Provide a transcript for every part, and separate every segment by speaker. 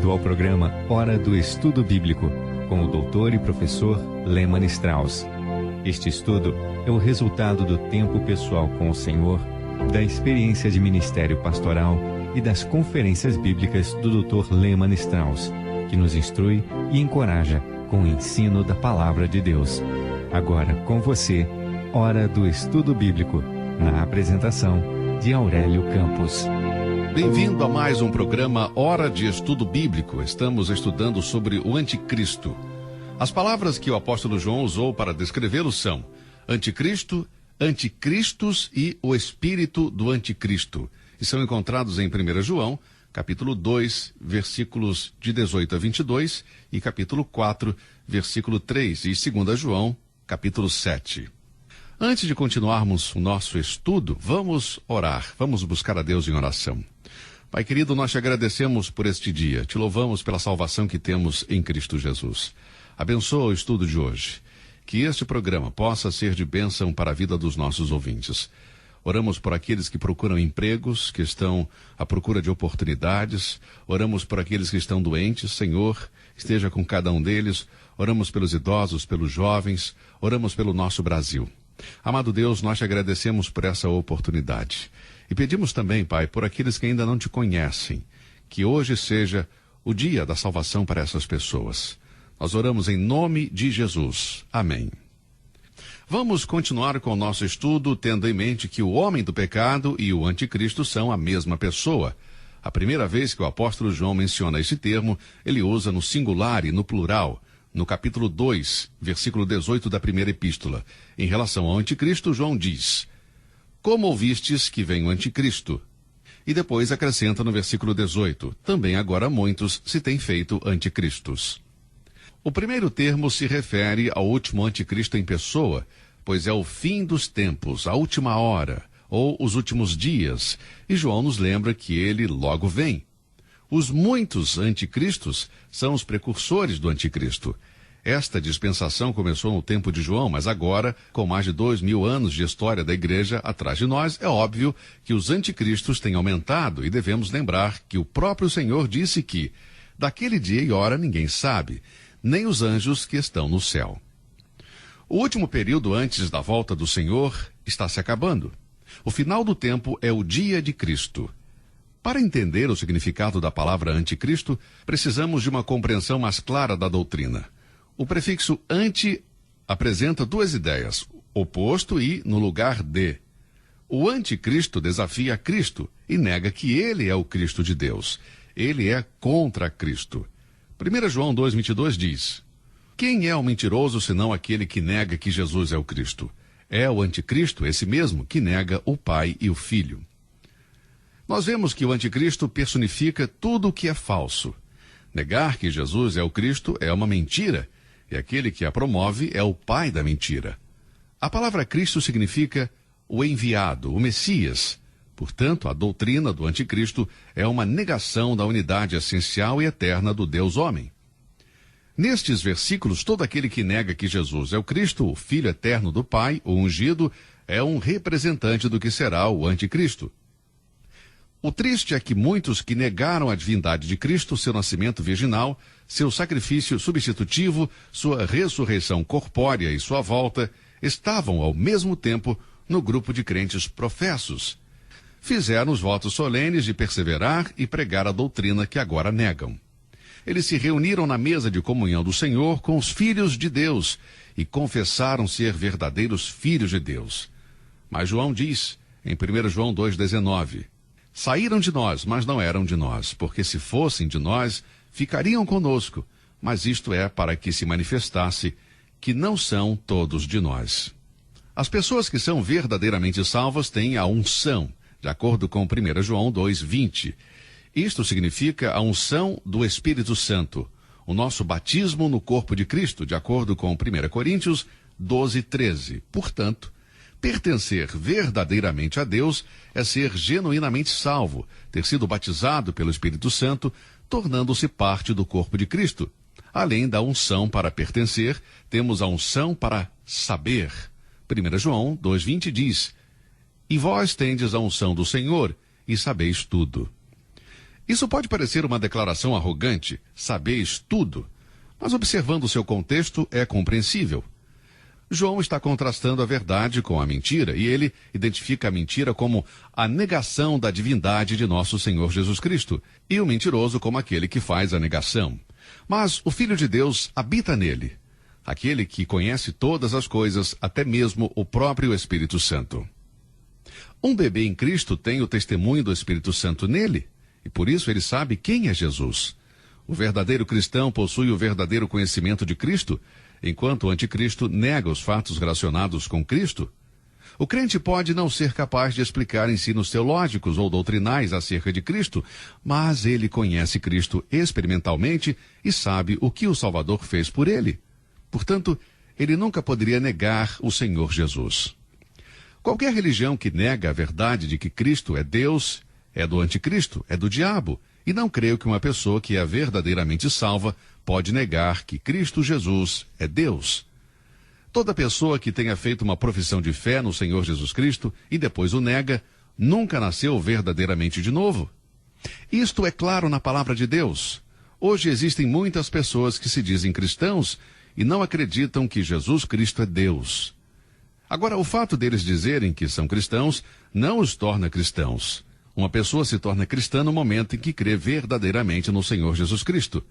Speaker 1: Bem-vindo ao programa Hora do Estudo Bíblico, com o doutor e professor Lehmann Strauss. Este estudo é o resultado do tempo pessoal com o Senhor, da experiência de ministério pastoral e das conferências bíblicas do Dr. Lehmann Strauss, que nos instrui e encoraja com o ensino da Palavra de Deus. Agora com você, Hora do Estudo Bíblico, na apresentação de Aurélio Campos.
Speaker 2: Bem-vindo a mais um programa Hora de Estudo Bíblico. Estamos estudando sobre o Anticristo. As palavras que o apóstolo João usou para descrevê-lo são Anticristo, Anticristos e o Espírito do Anticristo. E são encontrados em 1 João, capítulo 2, versículos de 18 a 22 e capítulo 4, versículo 3 e 2 João, capítulo 7. Antes de continuarmos o nosso estudo, vamos orar, vamos buscar a Deus em oração. Pai querido, nós te agradecemos por este dia, te louvamos pela salvação que temos em Cristo Jesus. Abençoa o estudo de hoje, que este programa possa ser de bênção para a vida dos nossos ouvintes. Oramos por aqueles que procuram empregos, que estão à procura de oportunidades. Oramos por aqueles que estão doentes. Senhor, esteja com cada um deles. Oramos pelos idosos, pelos jovens. Oramos pelo nosso Brasil. Amado Deus, nós te agradecemos por essa oportunidade. E pedimos também, Pai, por aqueles que ainda não te conhecem, que hoje seja o dia da salvação para essas pessoas. Nós oramos em nome de Jesus. Amém. Vamos continuar com o nosso estudo, tendo em mente que o homem do pecado e o anticristo são a mesma pessoa. A primeira vez que o apóstolo João menciona esse termo, ele usa no singular e no plural, no capítulo 2, versículo 18 da primeira epístola. Em relação ao anticristo, João diz: como ouvistes que vem o anticristo? E depois acrescenta no versículo 18, também agora muitos se têm feito anticristos. O primeiro termo se refere ao último anticristo em pessoa, pois é o fim dos tempos, a última hora, ou os últimos dias, e João nos lembra que ele logo vem. Os muitos anticristos são os precursores do anticristo. Esta dispensação começou no tempo de João, mas agora, com mais de 2000 anos de história da igreja atrás de nós, é óbvio que os anticristos têm aumentado e devemos lembrar que o próprio Senhor disse que, daquele dia e hora ninguém sabe, nem os anjos que estão no céu. O último período antes da volta do Senhor está se acabando. O final do tempo é o dia de Cristo. Para entender o significado da palavra anticristo, precisamos de uma compreensão mais clara da doutrina. O prefixo anti apresenta duas ideias, oposto e no lugar de. O anticristo desafia Cristo e nega que ele é o Cristo de Deus. Ele é contra Cristo. 1 João 2,22 diz: quem é o mentiroso senão aquele que nega que Jesus é o Cristo? É o anticristo, esse mesmo, que nega o Pai e o Filho. Nós vemos que o anticristo personifica tudo o que é falso. Negar que Jesus é o Cristo é uma mentira, e aquele que a promove é o pai da mentira. A palavra Cristo significa o enviado, o Messias. Portanto, a doutrina do anticristo é uma negação da unidade essencial e eterna do Deus homem. Nestes versículos, todo aquele que nega que Jesus é o Cristo, o Filho eterno do Pai, o ungido, é um representante do que será o anticristo. O triste é que muitos que negaram a divindade de Cristo, seu nascimento virginal, seu sacrifício substitutivo, sua ressurreição corpórea e sua volta, estavam ao mesmo tempo no grupo de crentes professos. Fizeram os votos solenes de perseverar e pregar a doutrina que agora negam. Eles se reuniram na mesa de comunhão do Senhor com os filhos de Deus e confessaram ser verdadeiros filhos de Deus. Mas João diz, em 1 João 2,19, saíram de nós, mas não eram de nós, porque se fossem de nós, ficariam conosco, mas isto é para que se manifestasse que não são todos de nós. As pessoas que são verdadeiramente salvas têm a unção, de acordo com 1 João 2,20. Isto significa a unção do Espírito Santo, o nosso batismo no corpo de Cristo, de acordo com 1 Coríntios 12,13. Portanto, pertencer verdadeiramente a Deus é ser genuinamente salvo, ter sido batizado pelo Espírito Santo, tornando-se parte do corpo de Cristo. Além da unção para pertencer, temos a unção para saber. 1 João 2,20 diz: e vós tendes a unção do Senhor, e sabeis tudo. Isso pode parecer uma declaração arrogante, sabeis tudo, mas observando o seu contexto é compreensível. João está contrastando a verdade com a mentira, e ele identifica a mentira como a negação da divindade de nosso Senhor Jesus Cristo, e o mentiroso como aquele que faz a negação. Mas o Filho de Deus habita nele, aquele que conhece todas as coisas, até mesmo o próprio Espírito Santo. Um bebê em Cristo tem o testemunho do Espírito Santo nele, e por isso ele sabe quem é Jesus. O verdadeiro cristão possui o verdadeiro conhecimento de Cristo, enquanto o anticristo nega os fatos relacionados com Cristo. O crente pode não ser capaz de explicar ensinos teológicos ou doutrinais acerca de Cristo, mas ele conhece Cristo experimentalmente e sabe o que o Salvador fez por ele. Portanto, ele nunca poderia negar o Senhor Jesus. Qualquer religião que nega a verdade de que Cristo é Deus, é do anticristo, é do diabo, e não creio que uma pessoa que é verdadeiramente salva pode negar que Cristo Jesus é Deus. Toda pessoa que tenha feito uma profissão de fé no Senhor Jesus Cristo e depois o nega, nunca nasceu verdadeiramente de novo. Isto é claro na palavra de Deus. Hoje existem muitas pessoas que se dizem cristãos e não acreditam que Jesus Cristo é Deus. Agora, o fato deles dizerem que são cristãos não os torna cristãos. Uma pessoa se torna cristã no momento em que crê verdadeiramente no Senhor Jesus Cristo.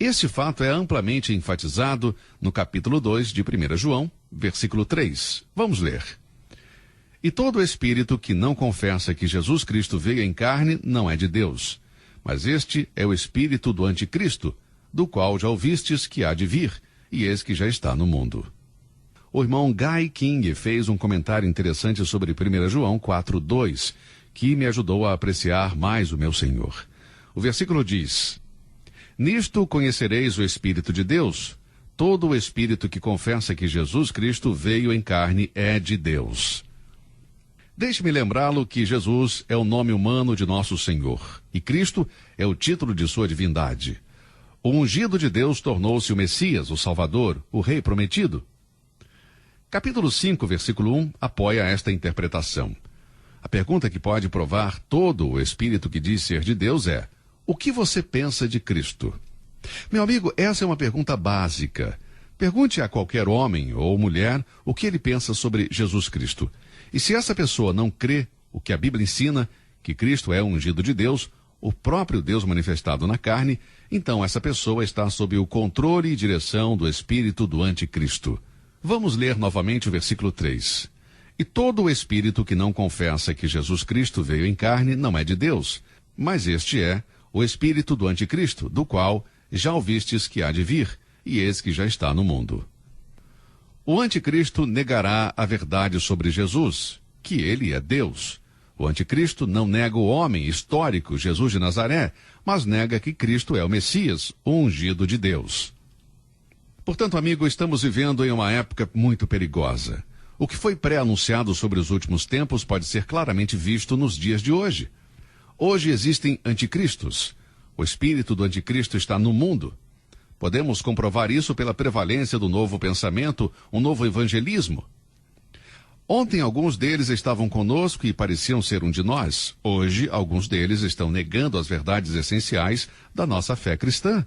Speaker 2: Este fato é amplamente enfatizado no capítulo 2 de 1 João, versículo 3. Vamos ler. E todo espírito que não confessa que Jesus Cristo veio em carne não é de Deus, mas este é o espírito do anticristo, do qual já ouvistes que há de vir, e eis que já está no mundo. O irmão Guy King fez um comentário interessante sobre 1 João 4:2, que me ajudou a apreciar mais o meu Senhor. O versículo diz: Nisto conhecereis o Espírito de Deus. Todo o espírito que confessa que Jesus Cristo veio em carne é de Deus. Deixe-me lembrá-lo que Jesus é o nome humano de nosso Senhor, e Cristo é o título de sua divindade. O ungido de Deus tornou-se o Messias, o Salvador, o Rei prometido. Capítulo 5, versículo 1, apoia esta interpretação. A pergunta que pode provar todo o espírito que diz ser de Deus é: o que você pensa de Cristo? Meu amigo, essa é uma pergunta básica. Pergunte a qualquer homem ou mulher o que ele pensa sobre Jesus Cristo. E se essa pessoa não crê o que a Bíblia ensina, que Cristo é o ungido de Deus, o próprio Deus manifestado na carne, então essa pessoa está sob o controle e direção do espírito do anticristo. Vamos ler novamente o versículo 3. E todo o espírito que não confessa que Jesus Cristo veio em carne não é de Deus, mas este é o espírito do anticristo, do qual já ouvistes que há de vir, e eis que já está no mundo. O anticristo negará a verdade sobre Jesus, que ele é Deus. O anticristo não nega o homem histórico, Jesus de Nazaré, mas nega que Cristo é o Messias, o ungido de Deus. Portanto, amigo, estamos vivendo em uma época muito perigosa. O que foi pré-anunciado sobre os últimos tempos pode ser claramente visto nos dias de hoje. Hoje existem anticristos. O espírito do anticristo está no mundo. Podemos comprovar isso pela prevalência do novo pensamento, um novo evangelismo. Ontem, alguns deles estavam conosco e pareciam ser um de nós. Hoje, alguns deles estão negando as verdades essenciais da nossa fé cristã.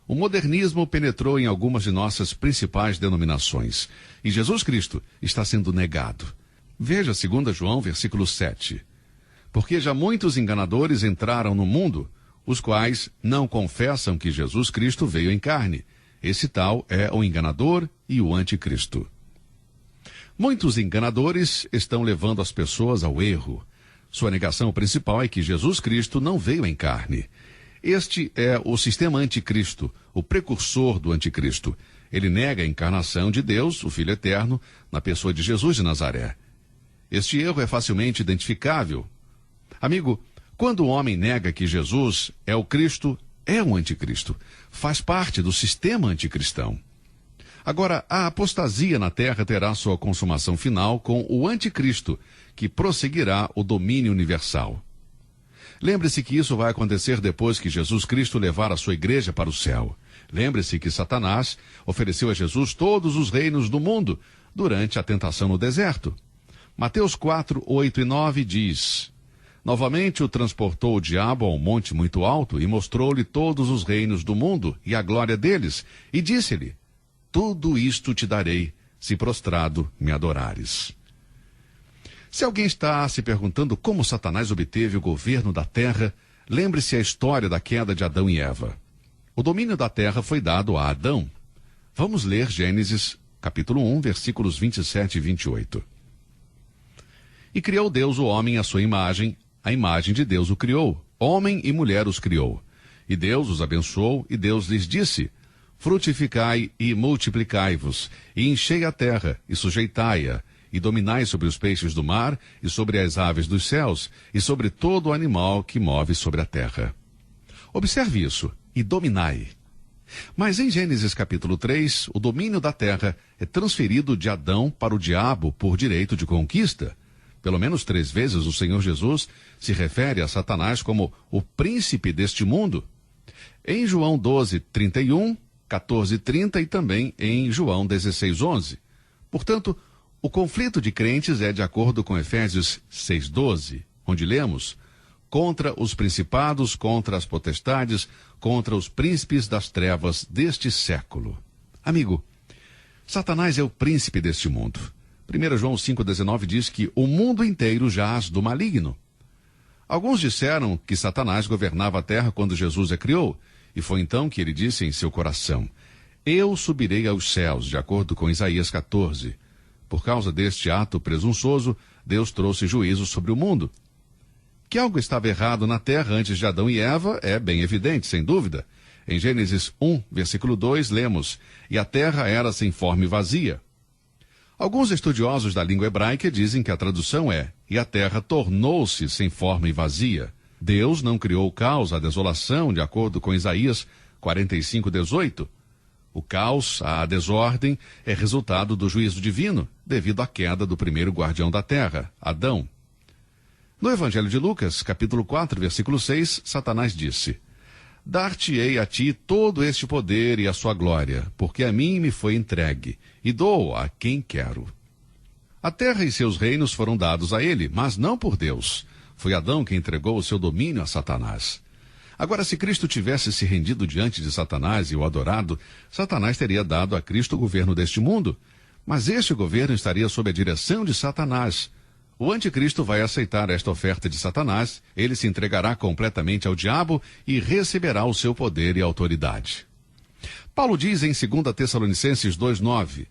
Speaker 2: O modernismo penetrou em algumas de nossas principais denominações. E Jesus Cristo está sendo negado. Veja 2 João, versículo 7. Porque já muitos enganadores entraram no mundo, os quais não confessam que Jesus Cristo veio em carne. Esse tal é o enganador e o anticristo. Muitos enganadores estão levando as pessoas ao erro. Sua negação principal é que Jesus Cristo não veio em carne. Este é o sistema anticristo, o precursor do anticristo. Ele nega a encarnação de Deus, o Filho Eterno, na pessoa de Jesus de Nazaré. Este erro é facilmente identificável. Amigo, quando o homem nega que Jesus é o Cristo, é um anticristo. Faz parte do sistema anticristão. Agora, a apostasia na terra terá sua consumação final com o anticristo, que prosseguirá o domínio universal. Lembre-se que isso vai acontecer depois que Jesus Cristo levar a sua igreja para o céu. Lembre-se que Satanás ofereceu a Jesus todos os reinos do mundo durante a tentação no deserto. Mateus 4, 8 e 9 diz: Novamente o transportou o diabo a um monte muito alto e mostrou-lhe todos os reinos do mundo e a glória deles, e disse-lhe: tudo isto te darei, se prostrado me adorares. Se alguém está se perguntando como Satanás obteve o governo da terra, lembre-se a história da queda de Adão e Eva. O domínio da terra foi dado a Adão. Vamos ler Gênesis, capítulo 1, versículos 27 e 28. E criou Deus o homem à sua imagem, a imagem de Deus o criou, homem e mulher os criou. E Deus os abençoou, e Deus lhes disse: frutificai e multiplicai-vos, e enchei a terra, e sujeitai-a, e dominai sobre os peixes do mar, e sobre as aves dos céus, e sobre todo o animal que move sobre a terra. Observe isso, e dominai. Mas em Gênesis capítulo 3, o domínio da terra é transferido de Adão para o diabo por direito de conquista. Pelo menos 3 vezes o Senhor Jesus se refere a Satanás como o príncipe deste mundo. Em João 12, 31, 14, 30 e também em João 16, 11. Portanto, o conflito de crentes é de acordo com Efésios 6, 12, onde lemos: contra os principados, contra as potestades, contra os príncipes das trevas deste século. Amigo, Satanás é o príncipe deste mundo. 1 João 5,19 diz que o mundo inteiro jaz do maligno. Alguns disseram que Satanás governava a terra quando Jesus a criou, e foi então que ele disse em seu coração: eu subirei aos céus, de acordo com Isaías 14. Por causa deste ato presunçoso, Deus trouxe juízo sobre o mundo. Que algo estava errado na terra antes de Adão e Eva é bem evidente, sem dúvida. Em Gênesis 1, versículo 2, lemos: e a terra era sem forma e vazia. Alguns estudiosos da língua hebraica dizem que a tradução é: e a terra tornou-se sem forma e vazia. Deus não criou o caos, a desolação, de acordo com Isaías 45, 18. O caos, a desordem, é resultado do juízo divino, devido à queda do primeiro guardião da terra, Adão. No Evangelho de Lucas, capítulo 4, versículo 6, Satanás disse: dar-te-ei a ti todo este poder e a sua glória, porque a mim me foi entregue, e dou a quem quero. A terra e seus reinos foram dados a ele, mas não por Deus. Foi Adão que entregou o seu domínio a Satanás. Agora, se Cristo tivesse se rendido diante de Satanás e o adorado, Satanás teria dado a Cristo o governo deste mundo. Mas este governo estaria sob a direção de Satanás. O anticristo vai aceitar esta oferta de Satanás, ele se entregará completamente ao diabo e receberá o seu poder e autoridade. Paulo diz em 2 Tessalonicenses 2,9: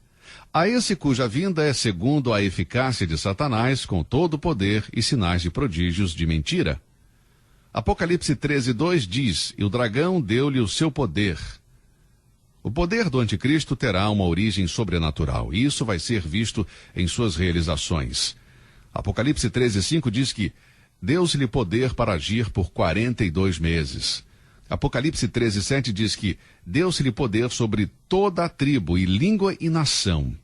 Speaker 2: a esse cuja vinda é segundo a eficácia de Satanás, com todo o poder e sinais de prodígios de mentira. Apocalipse 13:2 diz: e o dragão deu-lhe o seu poder. O poder do anticristo terá uma origem sobrenatural, e isso vai ser visto em suas realizações. Apocalipse 13:5 diz que deu-se-lhe poder para agir por 42 meses. Apocalipse 13:7 diz que deu-se-lhe poder sobre toda a tribo e língua e nação.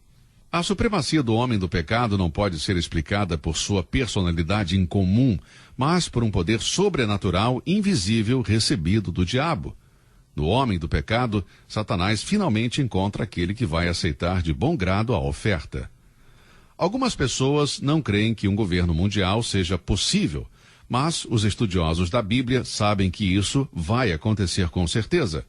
Speaker 2: A supremacia do homem do pecado não pode ser explicada por sua personalidade incomum, mas por um poder sobrenatural invisível recebido do diabo. No homem do pecado, Satanás finalmente encontra aquele que vai aceitar de bom grado a oferta. Algumas pessoas não creem que um governo mundial seja possível, mas os estudiosos da Bíblia sabem que isso vai acontecer com certeza.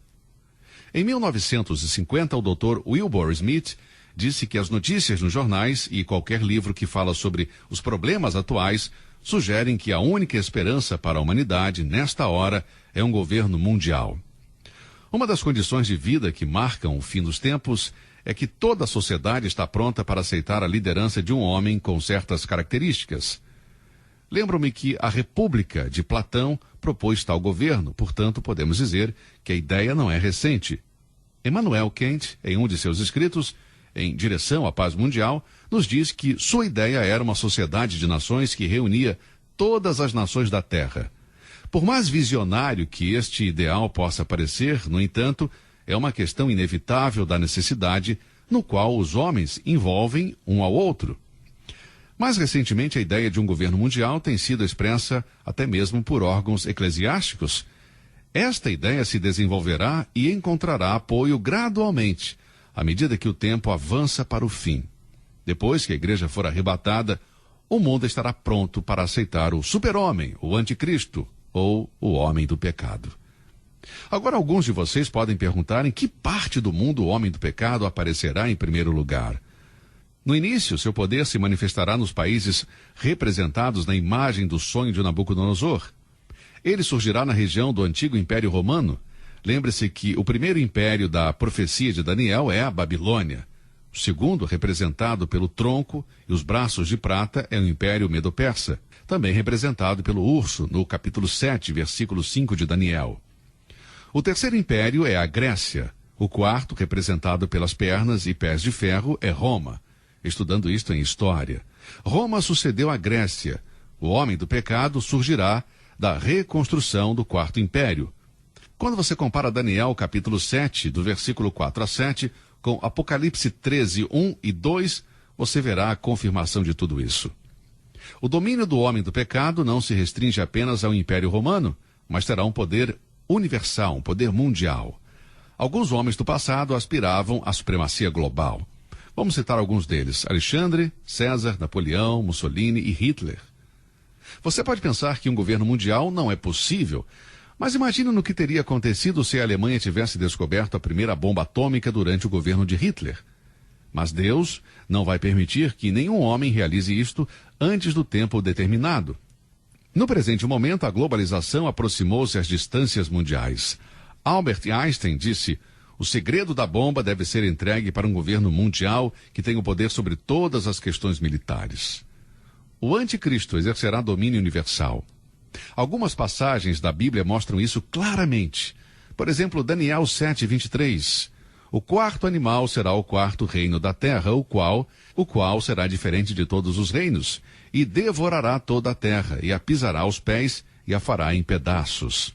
Speaker 2: Em 1950, o Dr. Wilbur Smith disse que as notícias nos jornais e qualquer livro que fala sobre os problemas atuais sugerem que a única esperança para a humanidade, nesta hora, é um governo mundial. Uma das condições de vida que marcam o fim dos tempos é que toda a sociedade está pronta para aceitar a liderança de um homem com certas características. Lembro-me que a República de Platão propôs tal governo, portanto podemos dizer que a ideia não é recente. Immanuel Kant, em um de seus escritos, em Direção à Paz Mundial, nos diz que sua ideia era uma sociedade de nações que reunia todas as nações da Terra. Por mais visionário que este ideal possa parecer, no entanto, é uma questão inevitável da necessidade, no qual os homens envolvem um ao outro. Mais recentemente, a ideia de um governo mundial tem sido expressa até mesmo por órgãos eclesiásticos. Esta ideia se desenvolverá e encontrará apoio gradualmente, à medida que o tempo avança para o fim. Depois que a igreja for arrebatada, o mundo estará pronto para aceitar o super-homem, o anticristo, ou o homem do pecado. Agora, alguns de vocês podem perguntar em que parte do mundo o homem do pecado aparecerá em primeiro lugar. No início, seu poder se manifestará nos países representados na imagem do sonho de Nabucodonosor. Ele surgirá na região do antigo Império Romano. Lembre-se que o primeiro império da profecia de Daniel é a Babilônia. O segundo, representado pelo tronco e os braços de prata, é o Império Medo-Persa, também representado pelo urso, no capítulo 7, versículo 5 de Daniel. O terceiro império é a Grécia. O quarto, representado pelas pernas e pés de ferro, é Roma. Estudando isto em história. Roma sucedeu à Grécia. O homem do pecado surgirá da reconstrução do quarto império. Quando você compara Daniel capítulo 7, do versículo 4 a 7, com Apocalipse 13, 1 e 2, você verá a confirmação de tudo isso. O domínio do homem do pecado não se restringe apenas ao Império Romano, mas terá um poder universal, um poder mundial. Alguns homens do passado aspiravam à supremacia global. Vamos citar alguns deles: Alexandre, César, Napoleão, Mussolini e Hitler. Você pode pensar que um governo mundial não é possível, mas imagine no que teria acontecido se a Alemanha tivesse descoberto a primeira bomba atômica durante o governo de Hitler. Mas Deus não vai permitir que nenhum homem realize isto antes do tempo determinado. No presente momento, a globalização aproximou-se às distâncias mundiais. Albert Einstein disse: o segredo da bomba deve ser entregue para um governo mundial que tenha o poder sobre todas as questões militares. O anticristo exercerá domínio universal. Algumas passagens da Bíblia mostram isso claramente. Por exemplo, Daniel 7, 23. O quarto animal será o quarto reino da terra, o qual será diferente de todos os reinos, e devorará toda a terra, e a pisará aos pés, e a fará em pedaços.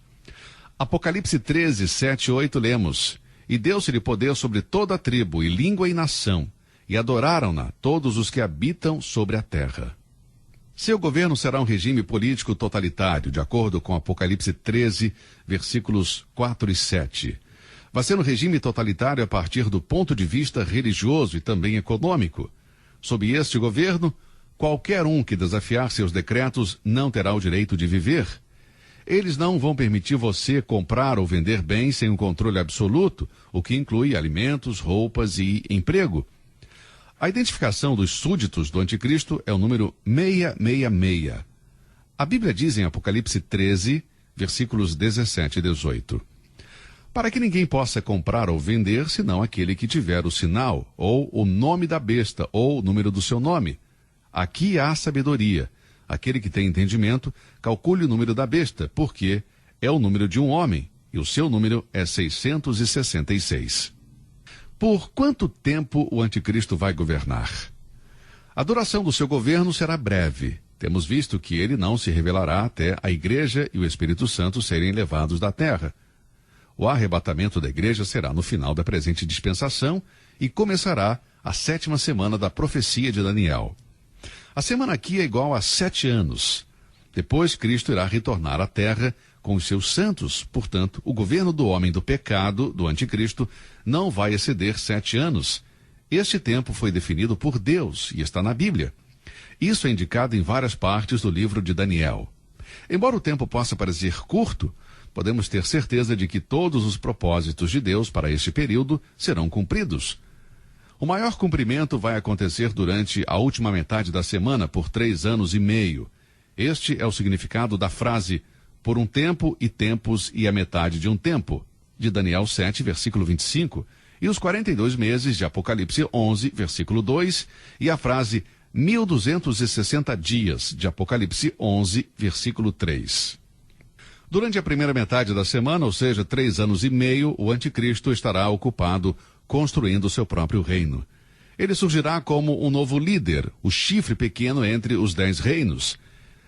Speaker 2: Apocalipse 13, 7 e 8 lemos: e deu-se-lhe poder sobre toda a tribo, e língua e nação, e adoraram-na todos os que habitam sobre a terra. Seu governo será um regime político totalitário, de acordo com Apocalipse 13, versículos 4 e 7. Vai ser um regime totalitário a partir do ponto de vista religioso e também econômico. Sob este governo, qualquer um que desafiar seus decretos não terá o direito de viver. Eles não vão permitir você comprar ou vender bens sem um controle absoluto, o que inclui alimentos, roupas e emprego. A identificação dos súditos do anticristo é o número 666. A Bíblia diz em Apocalipse 13, versículos 17 e 18. Para que ninguém possa comprar ou vender, senão aquele que tiver o sinal, ou o nome da besta, ou o número do seu nome. Aqui há sabedoria. Aquele que tem entendimento, calcule o número da besta, porque é o número de um homem, e o seu número é 666. Por quanto tempo o anticristo vai governar? A duração do seu governo será breve. Temos visto que ele não se revelará até a igreja e o Espírito Santo serem levados da terra. O arrebatamento da igreja será no final da presente dispensação e começará a 7ª semana da profecia de Daniel. A semana aqui é igual a 7 anos. Depois, Cristo irá retornar à terra com os seus santos. Portanto, o governo do homem do pecado, do anticristo, não vai exceder 7 anos. Este tempo foi definido por Deus e está na Bíblia. Isso é indicado em várias partes do livro de Daniel. Embora o tempo possa parecer curto, podemos ter certeza de que todos os propósitos de Deus para este período serão cumpridos. O maior cumprimento vai acontecer durante a última metade da semana, por 3 anos e meio. Este é o significado da frase por um tempo e tempos e a metade de um tempo, de Daniel 7, versículo 25, e os 42 meses de Apocalipse 11, versículo 2, e a frase 1260 dias, de Apocalipse 11, versículo 3. Durante a primeira metade da semana, ou seja, 3 anos e meio, o anticristo estará ocupado construindo seu próprio reino. Ele surgirá como um novo líder, o chifre pequeno entre os 10 reinos.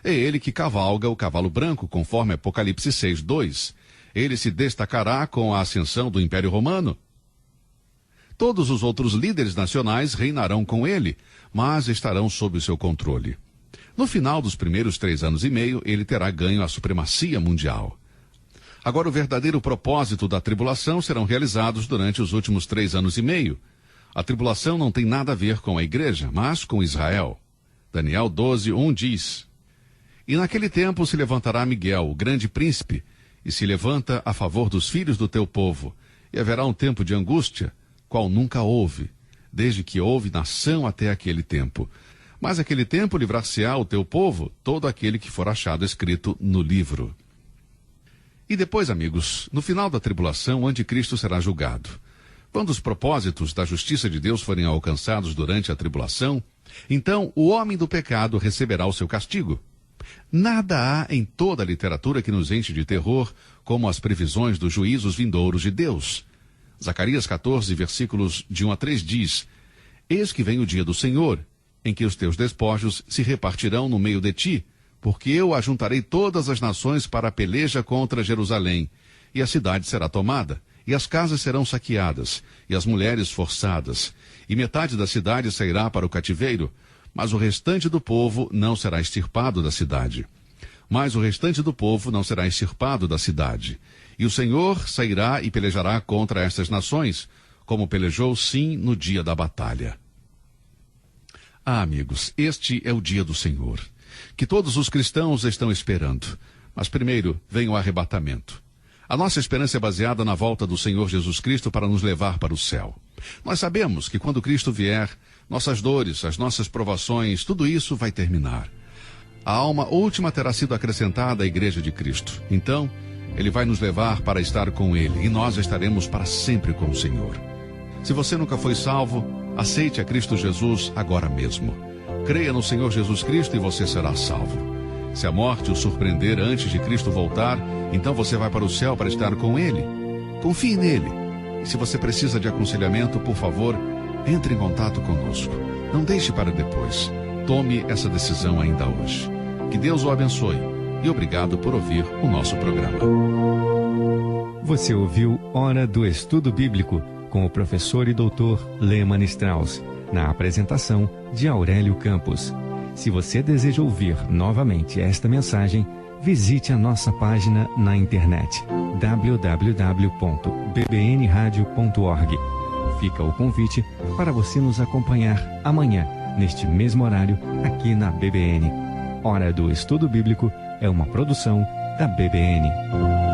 Speaker 2: É ele que cavalga o cavalo branco, conforme Apocalipse 6, 2. Ele se destacará com a ascensão do Império Romano. Todos os outros líderes nacionais reinarão com ele, mas estarão sob o seu controle. No final dos primeiros 3 anos e meio, ele terá ganho a supremacia mundial. Agora, o verdadeiro propósito da tribulação serão realizados durante os últimos 3 anos e meio. A tribulação não tem nada a ver com a igreja, mas com Israel. Daniel 12:1 diz: E naquele tempo se levantará Miguel, o grande príncipe, e se levanta a favor dos filhos do teu povo, e haverá um tempo de angústia, qual nunca houve, desde que houve nação até aquele tempo. Mas aquele tempo livrar-se-á o teu povo, todo aquele que for achado escrito no livro. E depois, amigos, no final da tribulação, o anticristo será julgado. Quando os propósitos da justiça de Deus forem alcançados durante a tribulação, então o homem do pecado receberá o seu castigo. Nada há em toda a literatura que nos enche de terror como as previsões dos juízos vindouros de Deus. Zacarias 14, versículos de 1 a 3 diz: Eis que vem o dia do Senhor, em que os teus despojos se repartirão no meio de ti, porque eu ajuntarei todas as nações para a peleja contra Jerusalém, e a cidade será tomada, e as casas serão saqueadas, e as mulheres forçadas, e metade da cidade sairá para o cativeiro, mas o restante do povo não será extirpado da cidade. Mas o restante do povo não será extirpado da cidade. E o Senhor sairá e pelejará contra estas nações, como pelejou sim no dia da batalha. Ah, amigos, este é o dia do Senhor, que todos os cristãos estão esperando. Mas primeiro vem o arrebatamento. A nossa esperança é baseada na volta do Senhor Jesus Cristo para nos levar para o céu. Nós sabemos que quando Cristo vier, nossas dores, as nossas provações, tudo isso vai terminar. A alma última terá sido acrescentada à Igreja de Cristo. Então, Ele vai nos levar para estar com Ele, e nós estaremos para sempre com o Senhor. Se você nunca foi salvo, aceite a Cristo Jesus agora mesmo. Creia no Senhor Jesus Cristo e você será salvo. Se a morte o surpreender antes de Cristo voltar, então você vai para o céu para estar com Ele. Confie nele. E se você precisa de aconselhamento, por favor, entre em contato conosco. Não deixe para depois. Tome essa decisão ainda hoje. Que Deus o abençoe. E obrigado por ouvir o nosso programa.
Speaker 1: Você ouviu Hora do Estudo Bíblico com o professor e doutor Lehmann Strauss, na apresentação de Aurélio Campos. Se você deseja ouvir novamente esta mensagem, visite a nossa página na internet www.bbnradio.org. Fica o convite para você nos acompanhar amanhã, neste mesmo horário, aqui na BBN. Hora do Estudo Bíblico é uma produção da BBN.